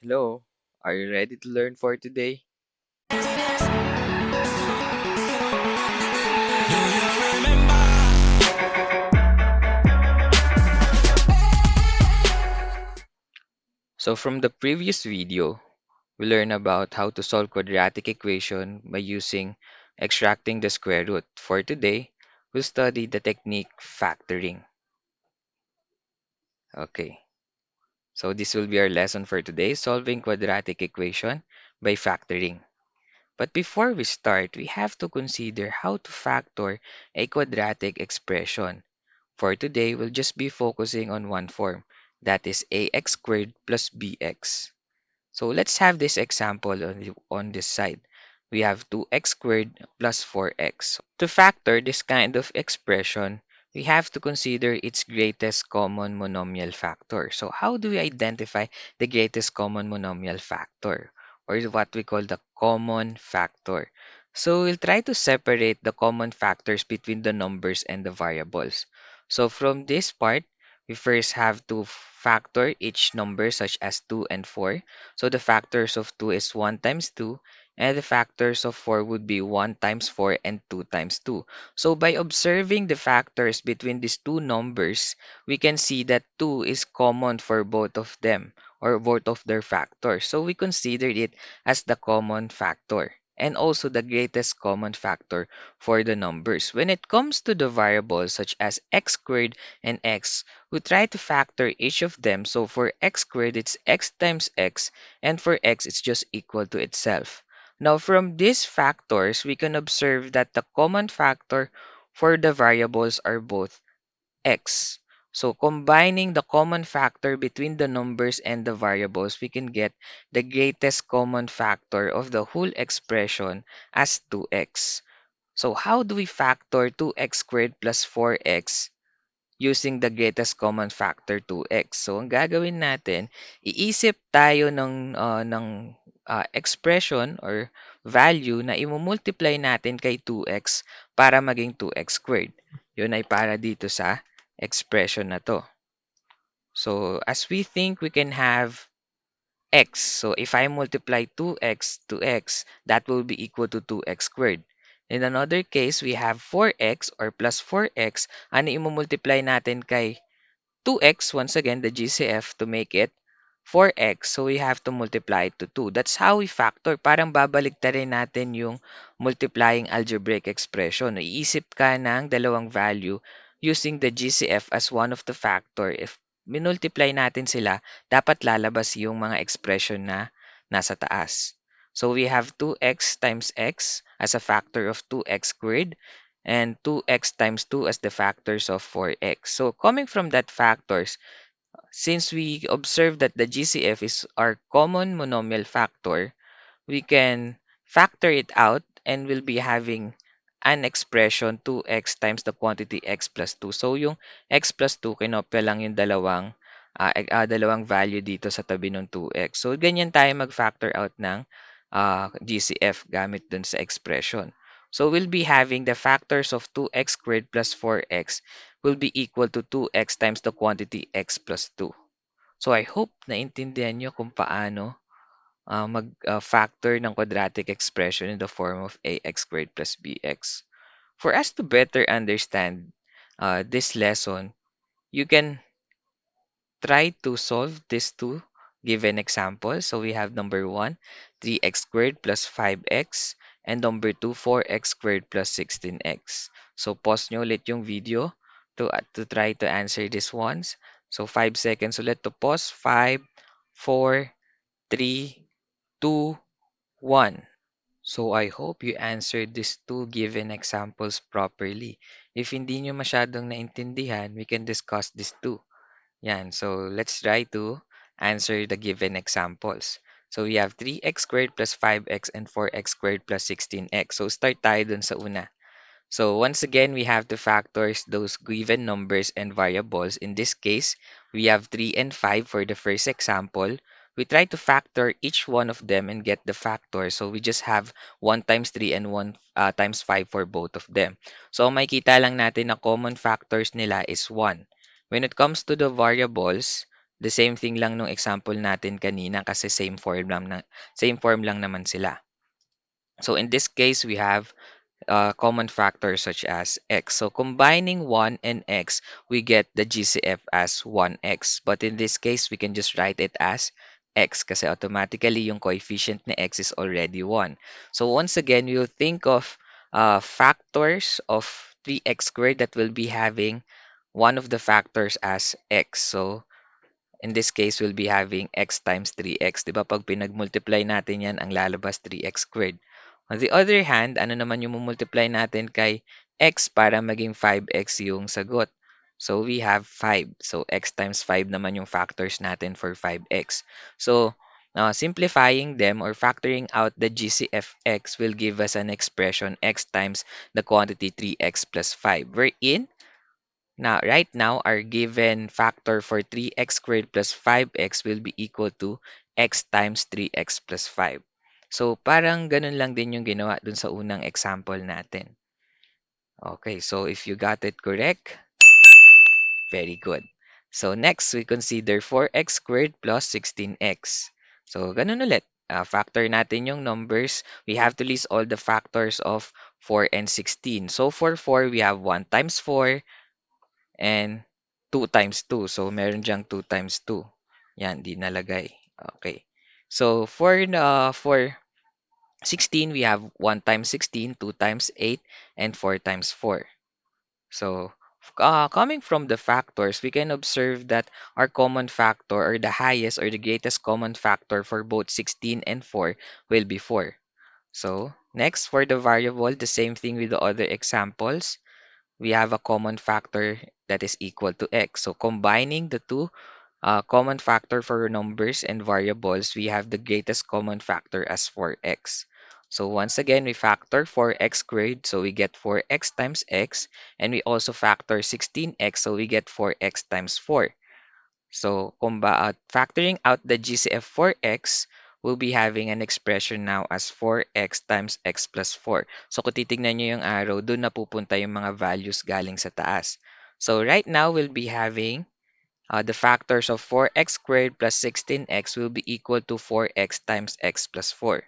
Hello, are you ready to learn for today? So from the previous video, we learned about how to solve quadratic equation by using extracting the square root. For today, we'll study the technique factoring. Okay, so this will be our lesson for today, solving quadratic equation by factoring. But before we start, we have to consider how to factor a quadratic expression. For today, we'll just be focusing on one form, that is ax squared plus bx. So let's have this example on this side. We have 2x squared plus 4x. To factor this kind of expression, we have to consider its greatest common monomial factor. So how do we identify the greatest common monomial factor, or what we call the common factor? So we'll try to separate the common factors between the numbers and the variables. So from this part, we first have to factor each number such as 2 and 4. So the factors of 2 is 1 times 2, and the factors of 4 would be 1 times 4 and 2 times 2. So by observing the factors between these two numbers, we can see that 2 is common for both of them, or both of their factors. So we consider it as the common factor and also the greatest common factor for the numbers. When it comes to the variables such as x squared and x, we try to factor each of them. So for x squared, it's x times x, and for x, it's just equal to itself. Now, from these factors, we can observe that the common factor for the variables are both x. So, combining the common factor between the numbers and the variables, we can get the greatest common factor of the whole expression as 2x. So, how do we factor 2x squared plus 4x using the greatest common factor 2x? So, ang gagawin natin, iisip tayo ng expression or value na imumultiply natin kay 2x para maging 2x squared. Yun ay para dito sa expression na to. So, as we think, we can have x. So, if I multiply 2x to x, that will be equal to 2x squared. In another case, we have 4x or plus 4x. Ano imumultiply natin kay 2x, once again, the GCF, to make it 4x. So, we have to multiply it to 2. That's how we factor. Parang babalik rin natin yung multiplying algebraic expression. Iisip ka ng dalawang value using the GCF as one of the factor. If minultiply natin sila, dapat lalabas yung mga expression na nasa taas. So, we have 2x times x as a factor of 2x squared, and 2x times 2 as the factors of 4x. So coming from that factors, since we observe that the GCF is our common monomial factor, we can factor it out and we'll be having an expression 2x times the quantity x plus 2. So yung x plus 2, kinopya lang yung dalawang value dito sa tabi ng 2x. So ganyan tayo mag-factor out ng GCF gamit dun sa expression. So we'll be having the factors of 2x squared plus 4x will be equal to 2x times the quantity x plus 2. So I hope naintindihan nyo kung paano mag-factor ng quadratic expression in the form of ax squared plus bx. For us to better understand this lesson, you can try to solve these two given examples. So we have number 1, 3x squared plus 5x, and number 2, 4x squared plus 16x. So pause nyo ulit yung video to try to answer these ones. So 5 seconds ulit to pause. 5, 4, 3, 2, 1. So I hope you answered these two given examples properly. If hindi nyo masyadong naintindihan, we can discuss these two. Yan. So let's try to answer the given examples. So we have 3x squared plus 5x and 4x squared plus 16x. So start tayo dun sa una. So once again, we have to factors those given numbers and variables. In this case, we have 3 and 5 for the first example. We try to factor each one of them and get the factor. So we just have 1 times 3 and 1 times 5 for both of them. So ang makikita lang natin na common factors nila is 1. When it comes to the variables, The same thing lang nung example natin kanina kasi same form lang naman sila. So in this case, we have common factors such as x. So combining 1 and x, we get the GCF as 1x. But in this case, we can just write it as x kasi automatically yung coefficient ni x is already 1. So once again, we'll think of factors of 3x squared that will be having one of the factors as x. So in this case, we'll be having x times 3x. Di ba? Pag pinag-multiply natin yan, ang lalabas 3x squared. On the other hand, ano naman yung multiply natin kay x para maging 5x yung sagot? So, we have 5. So, x times 5 naman yung factors natin for 5x. So, simplifying them or factoring out the GCFx will give us an expression x times the quantity 3x plus 5. Wherein, now, right now, our given factor for 3x squared plus 5x will be equal to x times 3x plus 5. So, parang ganun lang din yung ginawa dun sa unang example natin. Okay, so if you got it correct, very good. So, next, we consider 4x squared plus 16x. So, ganun ulit. Factor natin yung numbers. We have to list all the factors of 4 and 16. So, for 4, we have 1 times 4, and 2 times 2. So, meron diyang 2 times 2. Yan, di nalagay. Okay. So, for 16, we have 1 times 16, 2 times 8, and 4 times 4. So, coming from the factors, we can observe that our common factor or the highest or the greatest common factor for both 16 and 4 will be 4. So, next, for the variable, the same thing with the other examples. We have a common factor that is equal to x. So combining the two common factor for numbers and variables, we have the greatest common factor as 4x. So once again, we factor 4x squared, so we get 4x times x, and we also factor 16x, so we get 4x times 4. So, factoring out the GCF for x, we'll be having an expression now as 4x times x plus 4. So, kung titignan nyo yung arrow, doon na pupunta yung mga values galing sa taas. So, right now, we'll be having the factors of 4x squared plus 16x will be equal to 4x times x plus 4.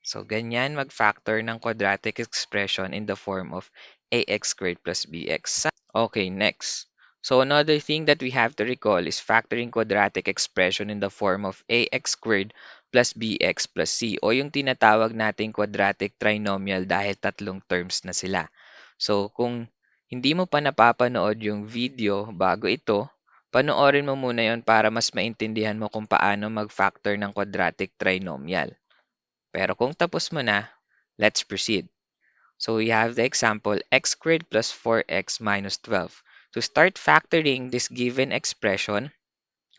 So, ganyan mag-factor ng quadratic expression in the form of ax squared plus bx. Okay, next. So another thing that we have to recall is factoring quadratic expression in the form of ax squared plus bx plus c o yung tinatawag nating quadratic trinomial dahil tatlong terms na sila. So kung hindi mo pa napapanood yung video bago ito, panoorin mo muna yon para mas maintindihan mo kung paano mag-factor ng quadratic trinomial. Pero kung tapos mo na, let's proceed. So we have the example x squared plus 4x minus 12. To start factoring this given expression,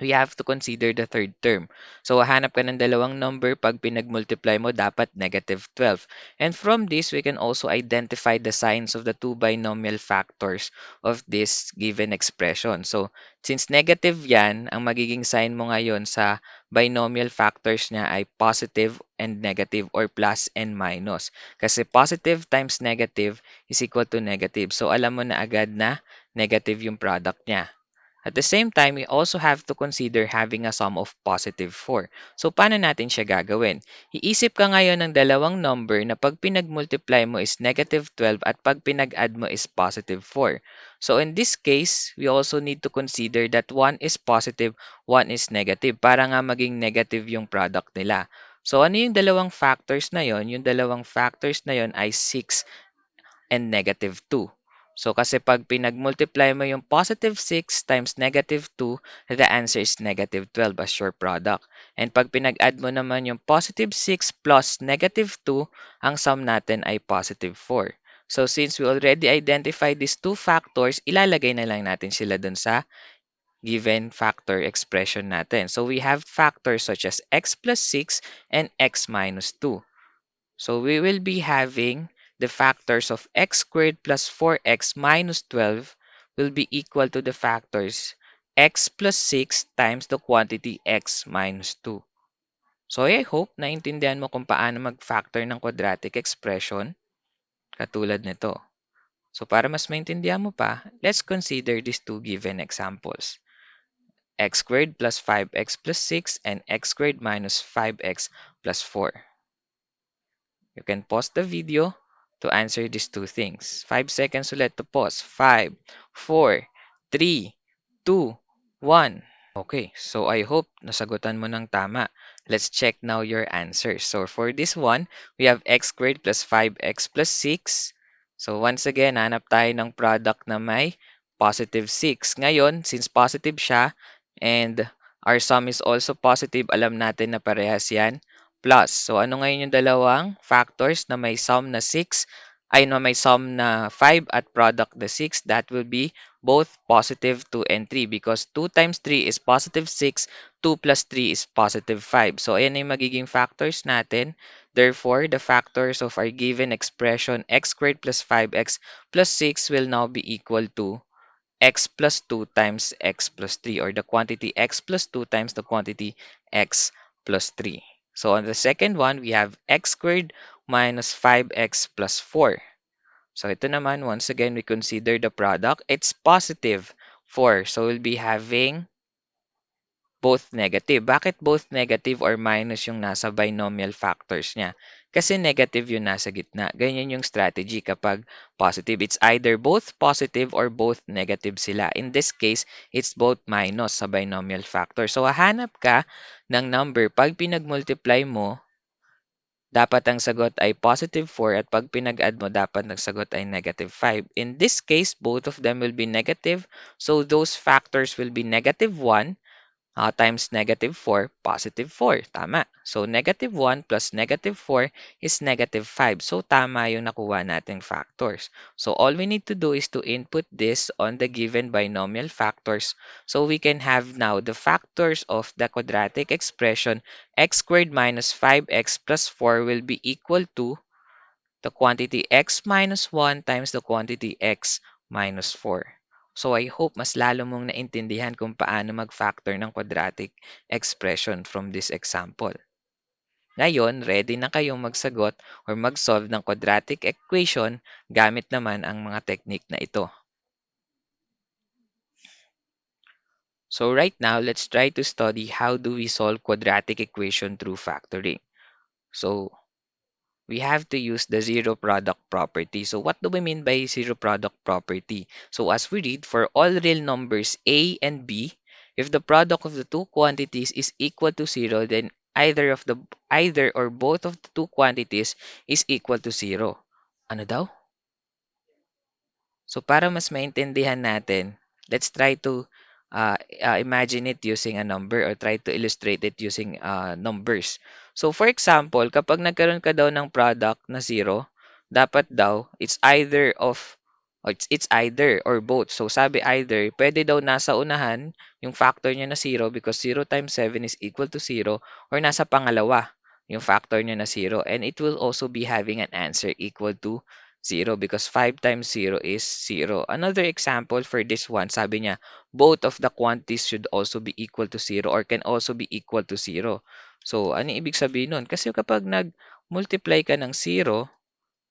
we have to consider the third term. So, hahanap ka ng dalawang number. Pag pinag-multiply mo, dapat negative 12. And from this, we can also identify the signs of the two binomial factors of this given expression. So, since negative yan, ang magiging sign mo ngayon sa binomial factors niya ay positive and negative or plus and minus. Kasi positive times negative is equal to negative. So, alam mo na agad na negative yung product niya. At the same time, we also have to consider having a sum of positive 4. So, paano natin siya gagawin? Iisip ka ngayon ng dalawang number na pag pinag-multiply mo is negative 12 at pag pinag-add mo is positive 4. So, in this case, we also need to consider that one is positive, one is negative para nga maging negative yung product nila. So, ano yung dalawang factors na yon? Yung dalawang factors na yon ay 6 and negative 2. So, kasi pag pinag-multiply mo yung positive 6 times negative 2, the answer is negative 12 as your product. And pag pinag-add mo naman yung positive 6 plus negative 2, ang sum natin ay positive 4. So, since we already identified these two factors, ilalagay na lang natin sila dun sa given factor expression natin. So, we have factors such as x plus 6 and x minus 2. So we will be having the factors of x squared plus 4x minus 12 will be equal to the factors x plus 6 times the quantity x minus 2. So I hope naintindihan mo kung paano mag-factor ng quadratic expression katulad nito. So para mas maintindihan mo pa, let's consider these two given examples. x squared plus 5x plus 6, and x squared minus 5x plus 4. You can pause the video to answer these two things. 5 seconds ulit to pause. 5, 4, 3, 2, 1. Okay, so I hope nasagutan mo ng tama. Let's check now your answers. So for this one, we have x squared plus 5x plus 6. So once again, hanap tayo ng product na may positive 6. Ngayon, since positive siya and our sum is also positive, alam natin na parehas yan plus. So ano ngayon yung dalawang factors na may sum na 6 ay no may sum na 5 at product na 6? That will be both positive 2 and 3 because 2 times 3 is positive 6, 2 plus 3 is positive 5. So ayan na yung magiging factors natin. Therefore, the factors of our given expression x squared plus 5x plus 6 will now be equal to x plus 2 times x plus 3, or the quantity x plus 2 times the quantity x plus 3. So on the second one, we have x squared minus 5x plus 4. So ito naman, once again, we consider the product. It's positive 4. So we'll be having both negative. Bakit both negative or minus yung nasa binomial factors niya? Kasi negative yung nasa gitna. Ganyan yung strategy kapag positive. It's either both positive or both negative sila. In this case, it's both minus sa binomial factor. So hahanap ka ng number. Pag pinag-multiply mo, dapat ang sagot ay positive 4 at pag pinag-add mo, dapat ang sagot ay negative 5. In this case, both of them will be negative. So those factors will be negative 1 times negative 4, positive 4. Tama. So, negative 1 plus negative 4 is negative 5. So, tama yung nakuha nating factors. So, all we need to do is to input this on the given binomial factors. So, we can have now the factors of the quadratic expression x squared minus 5x plus 4 will be equal to the quantity x minus 1 times the quantity x minus 4. So I hope mas lalo mong naintindihan kung paano mag-factor ng quadratic expression from this example. Ngayon, ready na kayong magsagot or mag-solve ng quadratic equation gamit naman ang mga technique na ito. So right now, let's try to study how do we solve quadratic equation through factoring. So we have to use the zero product property. So what do we mean by zero product property? So as we read, for all real numbers a and b, if the product of the two quantities is equal to zero, then either or both of the two quantities is equal to zero. Ano daw? So para mas maintindihan natin, let's try to imagine it using a number or try to illustrate it using numbers. So for example, kapag nagkaroon ka daw ng product na zero, dapat daw it's either or both. So sabi either, pwede daw nasa unahan yung factor niya na zero because 0 times 7 is equal to zero, or nasa pangalawa yung factor niya na zero, and it will also be having an answer equal to 0 because 5 times 0 is 0. Another example for this one, sabi niya, both of the quantities should also be equal to 0 or can also be equal to 0. So, ano ibig sabihin nun? Kasi kapag nag-multiply ka ng 0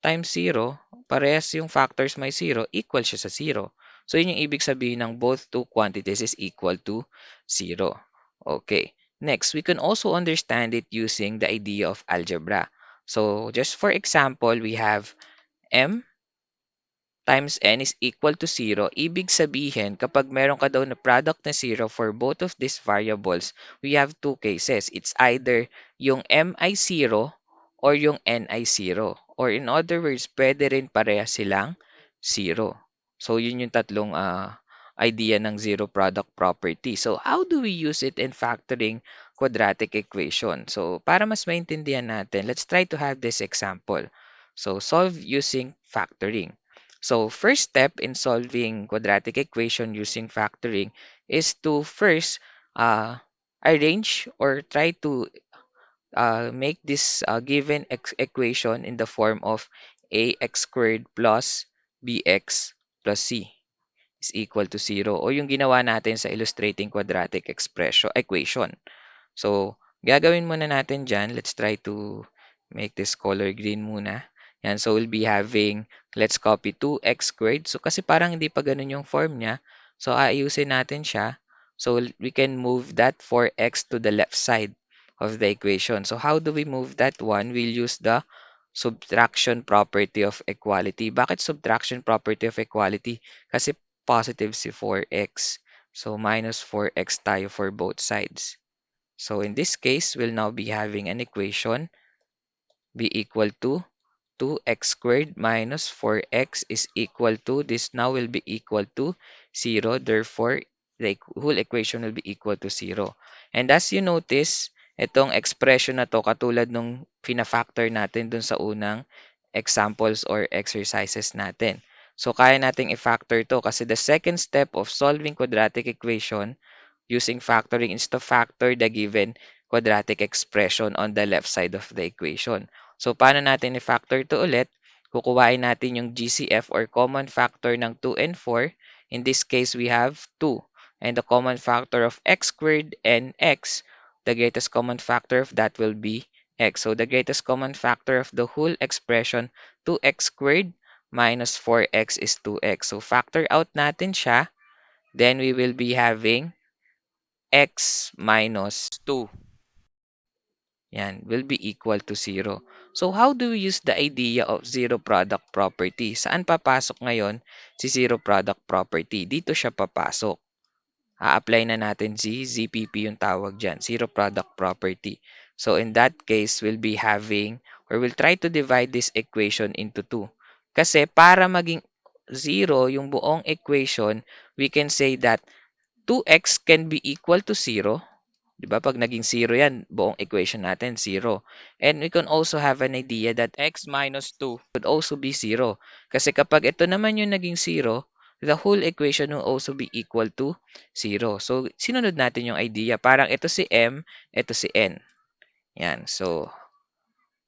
times 0, parehas yung factors may 0, equal siya sa 0. So, yun yung ibig sabihin ng both two quantities is equal to 0. Okay. Next, we can also understand it using the idea of algebra. So, just for example, we have m times n is equal to 0, ibig sabihin, kapag meron ka daw na product na 0 for both of these variables, we have two cases. It's either yung m ay 0 or yung n ay 0. Or in other words, pwede rin pareha silang 0. So, yun yung tatlong idea ng zero product property. So, how do we use it in factoring quadratic equation? So, para mas maintindihan natin, let's try to have this example. So, solve using factoring. So, first step in solving quadratic equation using factoring is to first arrange or try to make this given equation in the form of ax squared plus bx plus c is equal to 0, o yung ginawa natin sa illustrating quadratic equation. So, gagawin muna natin dyan. Let's try to make this color green muna. Yan, so we'll be having, let's copy 2x squared. So, kasi parang hindi pa ganun yung form niya. So, aayusin natin siya. So we can move that 4x to the left side of the equation. So how do we move that one? We'll use the subtraction property of equality. Bakit subtraction property of equality? Kasi positive si 4x. So minus 4x tayo for both sides. So in this case, we'll now be having an equation be equal to 2x squared minus 4x is equal to, this now will be equal to 0. Therefore, the whole equation will be equal to 0. And as you notice, itong expression na to katulad nung fina-factor natin dun sa unang examples or exercises natin. So, kaya nating i-factor to kasi the second step of solving quadratic equation using factoring is to factor the given quadratic expression on the left side of the equation. So, paano natin i-factor to ulit? Kukuhain natin yung GCF or common factor ng 2 and 4. In this case, we have 2. And the common factor of x squared and x, the greatest common factor of that will be x. So, the greatest common factor of the whole expression, 2x squared minus 4x is 2x. So, factor out natin siya. Then, we will be having x minus 2. Yan, will be equal to 0. So, how do we use the idea of zero product property? Saan papasok ngayon si zero product property? Dito siya papasok. A-apply na natin si ZPP yung tawag dyan, zero product property. So, in that case, we'll be having, or we'll try to divide this equation into 2. Kasi para maging 0 yung buong equation, we can say that 2x can be equal to 0. 'Di ba? Pag naging 0 yan, buong equation natin 0. And we can also have an idea that x minus 2 would also be 0. Kasi kapag ito naman yung naging 0, the whole equation will also be equal to 0. So, sinunod natin yung idea. Parang ito si m, ito si n. Yan. So,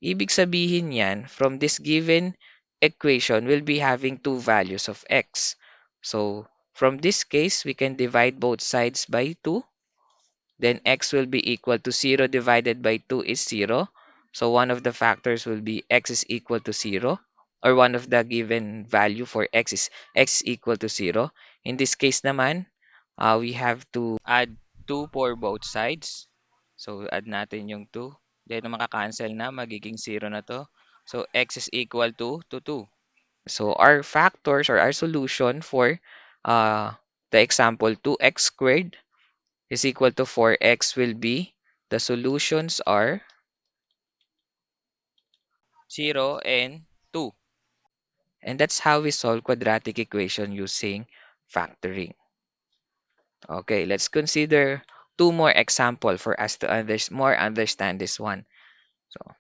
ibig sabihin yan, from this given equation, we'll be having two values of x. So, from this case, we can divide both sides by 2. Then x will be equal to 0 divided by 2 is 0. So one of the factors will be x is equal to 0. Or one of the given value for x is equal to 0. In this case naman, we have to add 2 for both sides. So add natin yung 2. Then makakancel na, magiging 0 na to. So x is equal to 2. So our factors or our solution for the example 2x squared is equal to 4x will be, the solutions are 0 and 2. And that's how we solve quadratic equation using factoring. Okay, let's consider two more example for us to more understand this one. So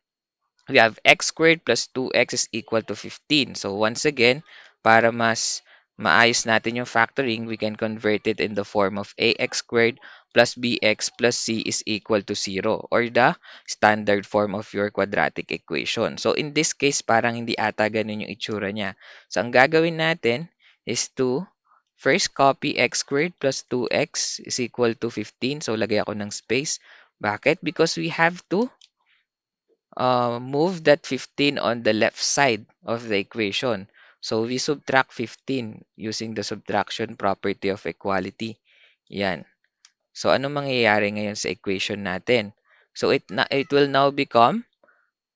we have x squared plus 2x is equal to 15. So once again, para mas maayos natin yung factoring, we can convert it in the form of ax squared plus bx plus c is equal to 0 or the standard form of your quadratic equation. So in this case, parang hindi ata ganun yung itsura niya. So ang gagawin natin is to first copy x squared plus 2x is equal to 15. So lagay ako ng space. Bakit? Because we have to move that 15 on the left side of the equation. So we subtract 15 using the subtraction property of equality. Yan. So ano mangyayari ngayon sa equation natin? So it will now become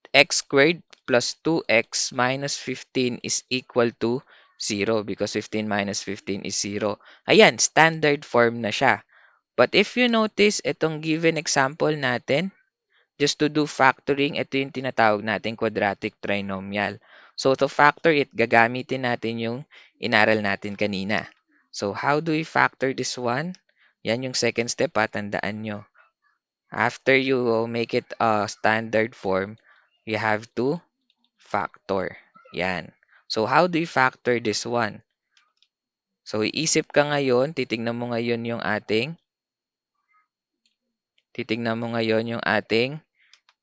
x squared plus 2x minus 15 is equal to 0 because 15 minus 15 is 0. Ayan, standard form na siya. But if you notice, itong given example natin, just to do factoring, ito yung tinatawag nating quadratic trinomial. So, to factor it, gagamitin natin yung inaral natin kanina. So, how do we factor this one? Yan yung second step, tandaan nyo. After you make it a standard form, you have to factor. Yan. So, how do you factor this one? So, iisip ka ngayon, titignan mo ngayon yung ating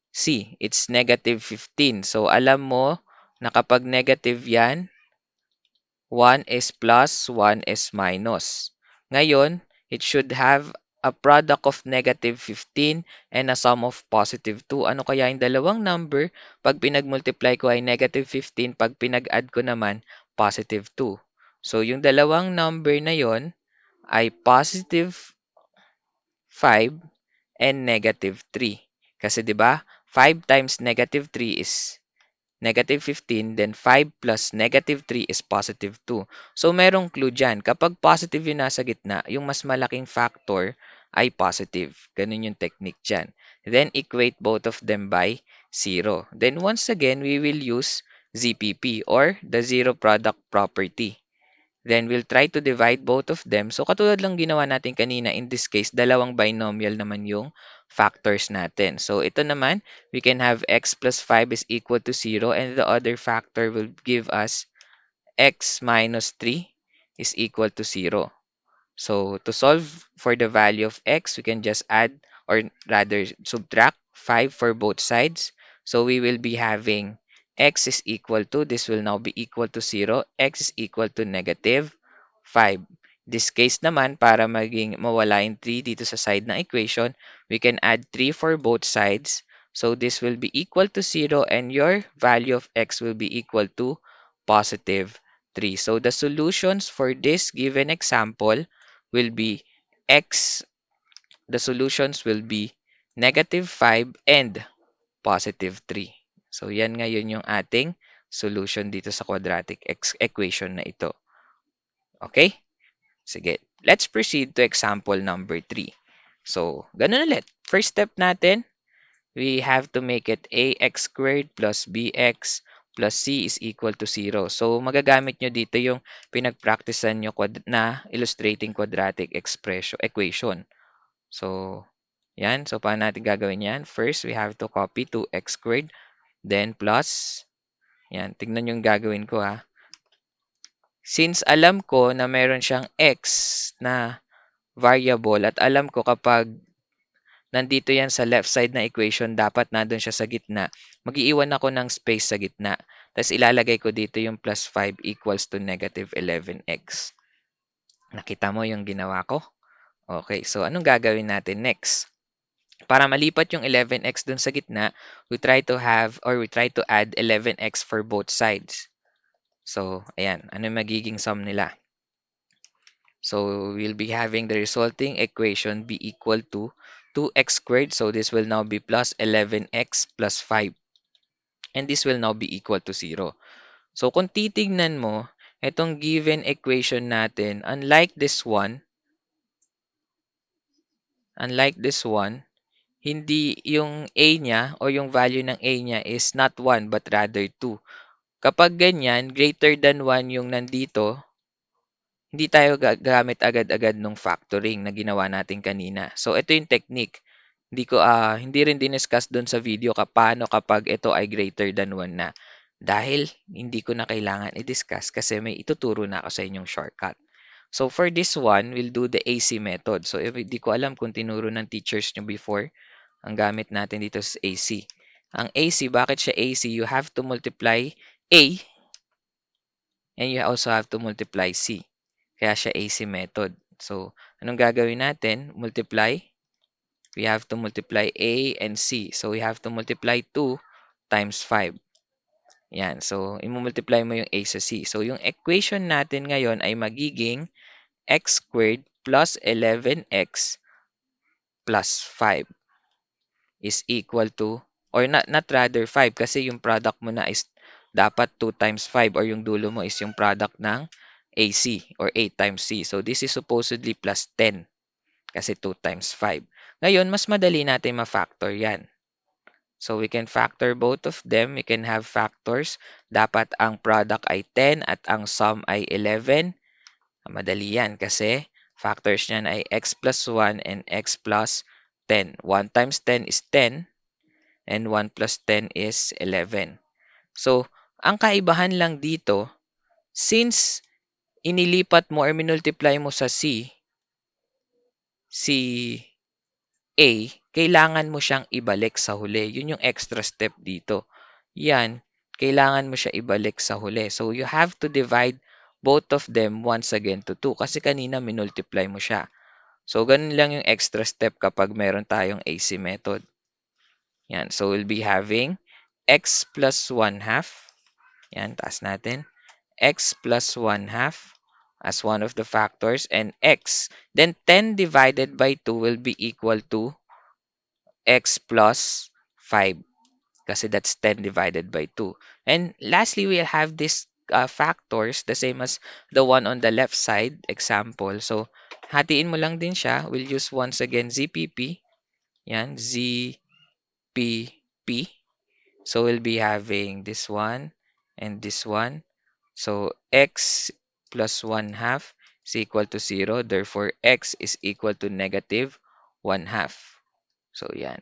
C, it's negative 15. So, alam mo na kapag negative yan, 1 is plus, 1 is minus. Ngayon, it should have a product of negative 15 and a sum of positive 2. Ano kaya yung dalawang number? Pag pinag-multiply ko ay negative 15, pag pinag-add ko naman, positive 2. So, yung dalawang number na yon ay positive 5, and negative 3. Kasi 'di ba, 5 times negative 3 is negative 15, then 5 plus negative 3 is positive 2. So, merong clue dyan. Kapag positive yung nasa gitna, yung mas malaking factor ay positive. Ganun yung technique dyan. Then, equate both of them by 0. Then, once again, we will use ZPP or the zero product property. Then, we'll try to divide both of them. So, katulad lang ginawa natin kanina, in this case, dalawang binomial naman yung factors natin. So, ito naman, we can have x plus 5 is equal to 0 and the other factor will give us x minus 3 is equal to 0. So, to solve for the value of x, we can just add or rather subtract 5 for both sides. So, we will be having x is equal to, this will now be equal to 0, x is equal to negative 5. This case naman, para maging mawala yung 3 dito sa side ng equation, we can add 3 for both sides. So, this will be equal to 0 and your value of x will be equal to positive 3. So, the solutions for this given example will be x, the solutions will be negative 5 and positive 3. So, yan ngayon yung ating solution dito sa quadratic equation na ito. Okay? Sige. Let's proceed to example number 3. So, ganun ulit. First step natin, we have to make it ax squared plus bx plus c is equal to 0. So, magagamit nyo dito yung pinagpracticean nyo na illustrating quadratic equation. So, yan. So, paano natin gagawin yan? First, we have to copy 2x squared, then plus, yan. Tignan yung gagawin ko ha. Since alam ko na meron siyang x na variable at alam ko kapag nandito yan sa left side na equation, dapat nandun siya sa gitna. Mag-iiwan ako ng space sa gitna. Tapos ilalagay ko dito yung plus 5 equals to negative 11x. Nakita mo yung ginawa ko? Okay, so anong gagawin natin next? Para malipat yung 11x dun sa gitna, we try to add 11x for both sides. So, ayan. Ano yung magiging sum nila? So, we'll be having the resulting equation be equal to 2x squared. So, this will now be plus 11x plus 5. And this will now be equal to 0. So, kung titignan mo, itong given equation natin, unlike this one, hindi yung a niya o yung value ng a niya is not 1 but rather 2. Kapag ganyan, greater than 1 yung nandito, hindi tayo gagamit agad-agad nung factoring na ginawa natin kanina. So, ito yung technique. Hindi rin diniscuss doon sa video paano kapag ito ay greater than 1 na. Dahil hindi ko na kailangan i-discuss kasi may ituturo na ako sa inyong shortcut. So, for this one, we'll do the AC method. So, if hindi ko alam kung tinuro ng teachers nyo before, ang gamit natin dito is AC. Ang AC, bakit siya AC? You have to multiply A and you also have to multiply C. Kaya siya AC method. So, anong gagawin natin? We have to multiply A and C. So, we have to multiply 2 times 5. Yan. So, i-multiply mo yung A sa C. So, yung equation natin ngayon ay magiging x squared plus 11x plus 5 is equal to, or not rather 5 kasi yung product mo na is dapat 2 times 5 or yung dulo mo is yung product ng AC or 8 times C. So, this is supposedly plus 10 kasi 2 times 5. Ngayon, mas madali natin ma-factor yan. So, we can factor both of them. We can have factors. Dapat ang product ay 10 at ang sum ay 11. Madali yan kasi factors niyan ay x plus 1 and x plus 10. 1 times 10 is 10 and 1 plus 10 is 11. So, ang kaibahan lang dito, since inilipat mo or minultiply mo sa C, si A, kailangan mo siyang ibalik sa huli. Yun yung extra step dito. Yan, kailangan mo siya ibalik sa huli. So, you have to divide both of them once again to 2 kasi kanina minultiply mo siya. So, ganun lang yung extra step kapag meron tayong AC method. Yan, so we'll be having x plus 1 half. Yan, taas natin. X plus 1 half as one of the factors and x. Then 10 divided by 2 will be equal to x plus 5 kasi that's 10 divided by 2. And lastly, we'll have these factors the same as the one on the left side example. So, hatiin mo lang din siya. We'll use once again ZPP. Yan, ZPP. So, we'll be having this one and this one. So, x plus 1 half is equal to 0. Therefore, x is equal to negative 1 half. So, yan.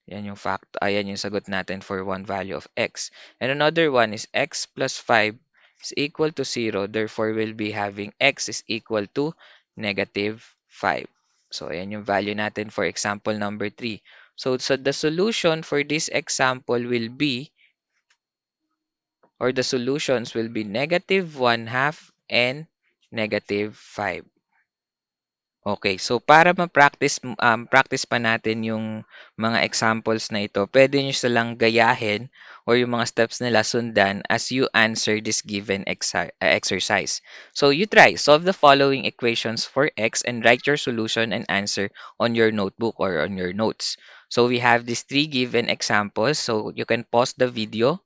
Yan yung ayan yung sagot natin for one value of x. And another one is x plus 5 is equal to 0. Therefore, we'll be having x is equal to negative 5. So, ayan yung value natin for example number 3. So the solution for this example will be, or the solutions will be negative 1 half and negative 5. Okay, so para practice pa natin yung mga examples na ito, pwede nyo silang gayahin or yung mga steps nila sundan as you answer this given exercise. So you try, solve the following equations for x and write your solution and answer on your notebook or on your notes. So we have these three given examples, so you can pause the video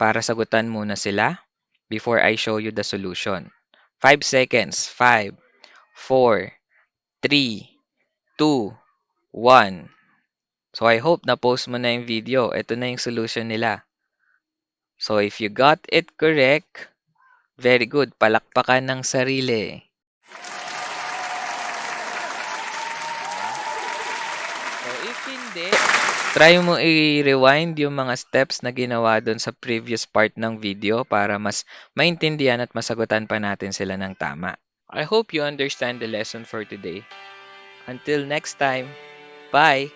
para sagutan muna sila before I show you the solution. 5 seconds. 5, 4, 3, 2, 1. So I hope na-post mo na yung video. Ito na yung solution nila. So if you got it correct, very good. Palakpakan ng sarili. So if hindi, try mo i-rewind yung mga steps na ginawa doon sa previous part ng video para mas maintindihan at masagutan pa natin sila ng tama. I hope you understand the lesson for today. Until next time, bye!